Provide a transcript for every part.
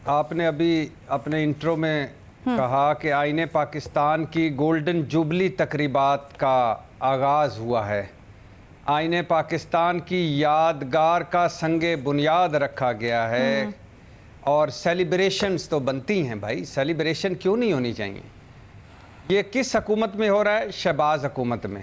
آپ نے ابھی اپنے انٹرو میں کہا کہ آئین پاکستان کی گولڈن جوبلی تقریبات کا آغاز ہوا ہے، آئین پاکستان کی یادگار کا سنگ بنیاد رکھا گیا ہے اور سیلیبریشنز تو بنتی ہیں بھائی، سیلیبریشن کیوں نہیں ہونی چاہیے؟ یہ کس حکومت میں ہو رہا ہے؟ شہباز حکومت میں۔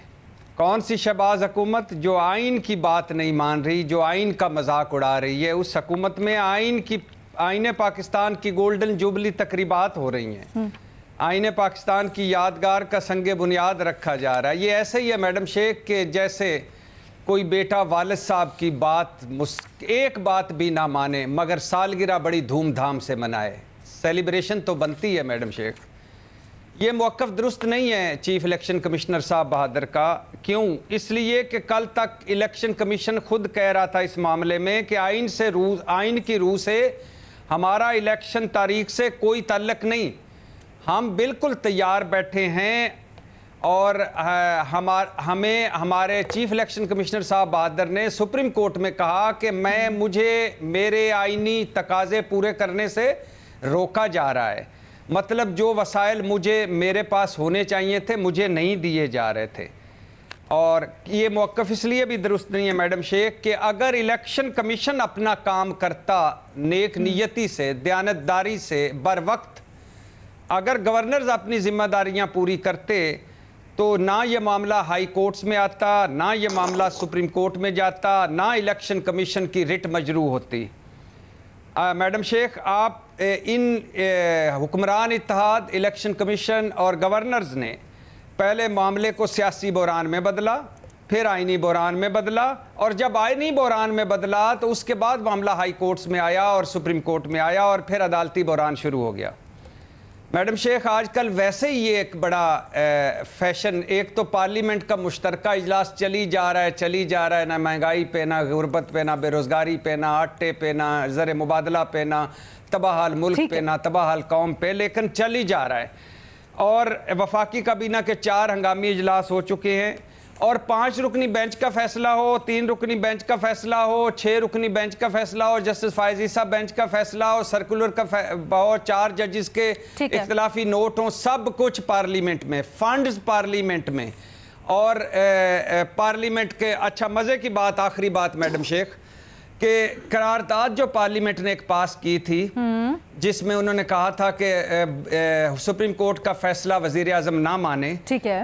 کون سی شہباز حکومت؟ جو آئین کی بات نہیں مان رہی، جو آئین کا مذاق اڑا رہی ہے، اس حکومت میں آئین پاکستان کی گولڈن جوبلی تقریبات ہو رہی ہیں، آئین پاکستان کی یادگار کا سنگ بنیاد رکھا جا رہا ہے۔ یہ ایسے ہی ہے میڈم شیخ کہ جیسے کوئی بیٹا والد صاحب کی ایک بات بھی نہ مانے مگر سالگرہ بڑی دھوم دھام سے منائے، سیلیبریشن تو بنتی ہے میڈم شیخ۔ یہ موقف درست نہیں ہے چیف الیکشن کمشنر صاحب بہادر کا۔ کیوں؟ اس لیے کہ کل تک الیکشن کمیشن خود کہہ رہا تھا اس معاملے میں کہ آئین کی روح سے ہمارا الیکشن تاریخ سے کوئی تعلق نہیں، ہم بالکل تیار بیٹھے ہیں۔ اور ہمارے چیف الیکشن کمشنر صاحب بہادر نے سپریم کورٹ میں کہا کہ مجھے میرے آئینی تقاضے پورے کرنے سے روکا جا رہا ہے، مطلب جو وسائل میرے پاس ہونے چاہیے تھے مجھے نہیں دیے جا رہے تھے۔ اور یہ موقف اس لیے بھی درست نہیں ہے میڈم شیخ کہ اگر الیکشن کمیشن اپنا کام کرتا نیک نیتی سے، دیانتداری سے، بر وقت، اگر گورنرز اپنی ذمہ داریاں پوری کرتے تو نہ یہ معاملہ ہائی کورٹس میں آتا، نہ یہ معاملہ سپریم کورٹ میں جاتا، نہ الیکشن کمیشن کی رٹ مجروح ہوتی۔ میڈم شیخ، آپ ان حکمران اتحاد، الیکشن کمیشن اور گورنرز نے پہلے معاملے کو سیاسی بحران میں بدلا، پھر آئینی بحران میں بدلا، اور جب آئینی بحران میں بدلا تو اس کے بعد معاملہ ہائی کورٹس میں آیا اور سپریم کورٹ میں آیا اور پھر عدالتی بحران شروع ہو گیا۔ میڈم شیخ، آج کل ویسے ہی یہ ایک بڑا فیشن، ایک تو پارلیمنٹ کا مشترکہ اجلاس چلی جا رہا ہے، نہ مہنگائی پہ، نہ غربت پہ، نہ بے روزگاری پہ، نہ آٹے پہ، نہ زر مبادلہ پہ، نہ تباہ حال ملک پہ، نہ تباہ حال قوم پہ، لیکن چل ہی جا رہا ہے۔ اور وفاقی کابینہ کے 4 ہنگامی اجلاس ہو چکے ہیں، اور 5 رکنی بینچ کا فیصلہ ہو، 3 رکنی بینچ کا فیصلہ ہو، 6 رکنی بینچ کا فیصلہ ہو، جسٹس فائز عیسیٰ بینچ کا فیصلہ ہو، سرکولر کا ہو، 4 ججز کے اختلافی نوٹ ہوں، سب کچھ پارلیمنٹ میں، فنڈز پارلیمنٹ میں، اور پارلیمنٹ کے اچھا مزے کی بات، آخری بات میڈم شیخ، کہ قرارداد جو پارلیمنٹ نے ایک پاس کی تھی جس میں انہوں نے کہا تھا کہ سپریم کورٹ کا فیصلہ وزیر اعظم نہ مانے،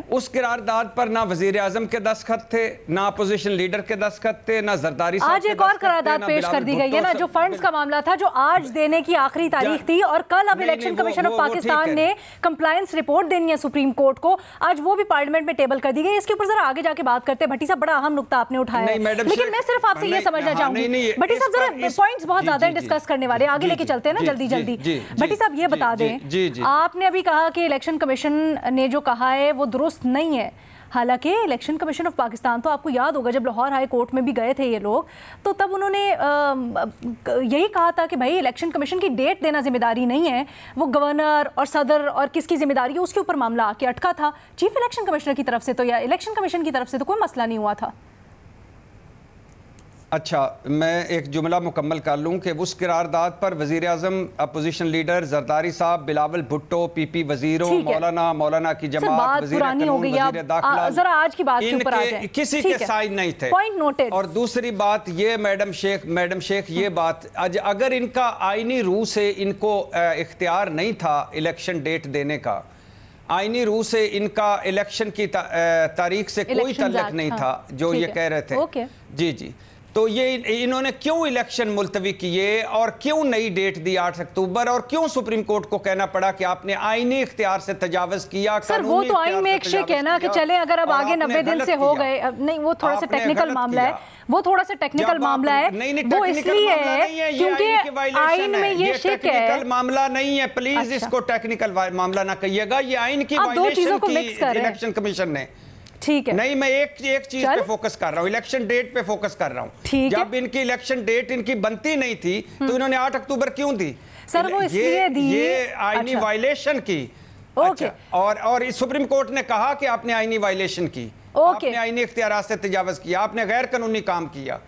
اس قرارداد پر نہ وزیر اعظم کے دستخط تھے، نہ اپوزیشن لیڈر کے دستخط تھے، نہ زرداری صاحب کے دستخط تھے۔ آج ایک اور قرارداد پیش کر دی گئی ہے نا، جو فنڈز کا معاملہ تھا، جو آج دینے کی آخری تاریخ تھی، اور کل اب الیکشن کمیشن آف پاکستان نے کمپلائنس رپورٹ دینی ہے سپریم کورٹ کو، آج وہ بھی پارلیمنٹ میں ٹیبل کر دی گئی۔ اس کے اوپر ذرا آگے جا کے بات کرتے ہیں۔ بھٹی صاحب، بڑا اہم نقطہ آپ نے اٹھایا ہے، لیکن میں صرف آپ سے یہ سمجھنا چاہوں گی، بھٹی صاحب ذرا پوائنٹس بہت زیادہ ہیں ڈسکس کرنے والے، آگے لے کے چلتے ہیں نا جلدی جلدی۔ بھٹی صاحب یہ بتا دیں، آپ نے ابھی کہا کہ الیکشن کمیشن نے جو کہا ہے وہ درست نہیں ہے، حالانکہ الیکشن کمیشن آف پاکستان تو آپ کو یاد ہوگا جب لاہور ہائی کورٹ میں بھی گئے تھے یہ لوگ، تو تب انہوں نے یہی کہا تھا کہ بھائی الیکشن کمیشن کی ڈیٹ دینا ذمہ داری نہیں ہے، وہ گورنر اور صدر اور کس کی ذمہ داری ہے اس کے اوپر معاملہ آ کے اٹکا تھا۔ چیف الیکشن کمشنر کی طرف سے تو یا الیکشن کمیشن کی طرف سے تو کوئی مسئلہ نہیں ہوا تھا۔ اچھا، میں ایک جملہ مکمل کر لوں کہ اس قرارداد پر وزیر اعظم، اپوزیشن لیڈر زرداری صاحب، بلاول بھٹو، پی پی وزیروں، مولانا کی جماعت، وزیر قانون، وزیر داخلہ، کسی کے سائن نہیں تھے۔ اور دوسری بات یہ میڈم شیخ یہ بات، اگر ان کا آئینی روح سے ان کو اختیار نہیں تھا الیکشن ڈیٹ دینے کا، آئینی روح سے ان کا الیکشن کی تاریخ سے کوئی تعلق نہیں تھا جو یہ کہہ رہے تھے، جی، تو یہ انہوں نے کیوں الیکشن ملتوی کیے اور کیوں نئی ڈیٹ دی 8 اکتوبر، اور کیوں سپریم کورٹ کو کہنا پڑا کہ آپ نے آئینی اختیار سے تجاوز کیا؟ سر وہ تو آئین میں ایک شک ہے نا کہ چلے اگر اب آگے 90 دن سے ہو گئے، نہیں وہ تھوڑا سا ٹیکنیکل معاملہ ہے، وہ وہ اس لیے ہے کیونکہ آئین میں یہ شک ہے۔ ٹیکنیکل معاملہ نہیں ہے، پلیز اس کو ٹیکنیکل معاملہ نہ کہیے گا، یہ آئین کی وائلیشن کی الیکشن کمیشن نے۔ ٹھیک ہے، نہیں، میں ایک چیز پہ فوکس کر رہا ہوں، الیکشن ڈیٹ پہ فوکس کر رہا ہوں۔ جب ان کی الیکشن ڈیٹ ان کی بنتی نہیں تھی تو انہوں نے 8 اکتوبر کیوں دی؟ سر وہ اس لیے دی، یہ آئینی وائلیشن کی، اور سپریم کورٹ نے کہا کہ آپ نے آئینی وائلیشن کی، آپ نے آئینی اختیارات سے تجاوز کیا، آپ نے غیر قانونی کام کیا۔